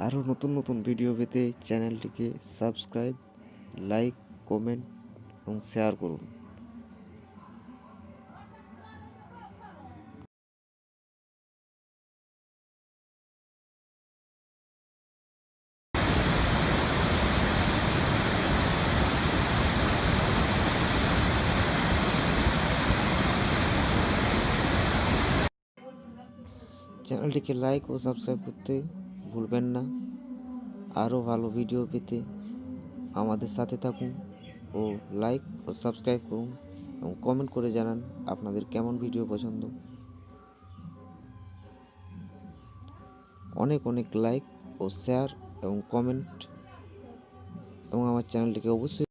আরও নতুন নতুন ভিডিও পেতে চ্যানেলটিকে সাবস্ক্রাইব, লাইক, কমেন্ট এবং শেয়ার করুন। চ্যানেলটিকে লাইক ও সাবস্ক্রাইব করতে ভুলবেন না। আরও ভালো ভিডিও পেতে আমাদের সাথে থাকুন ও লাইক ও সাবস্ক্রাইব করুন এবং কমেন্ট করে জানান আপনাদের কেমন ভিডিও পছন্দ। অনেক অনেক লাইক ও শেয়ার এবং কমেন্ট এবং আমার চ্যানেলটিকে অবশ্যই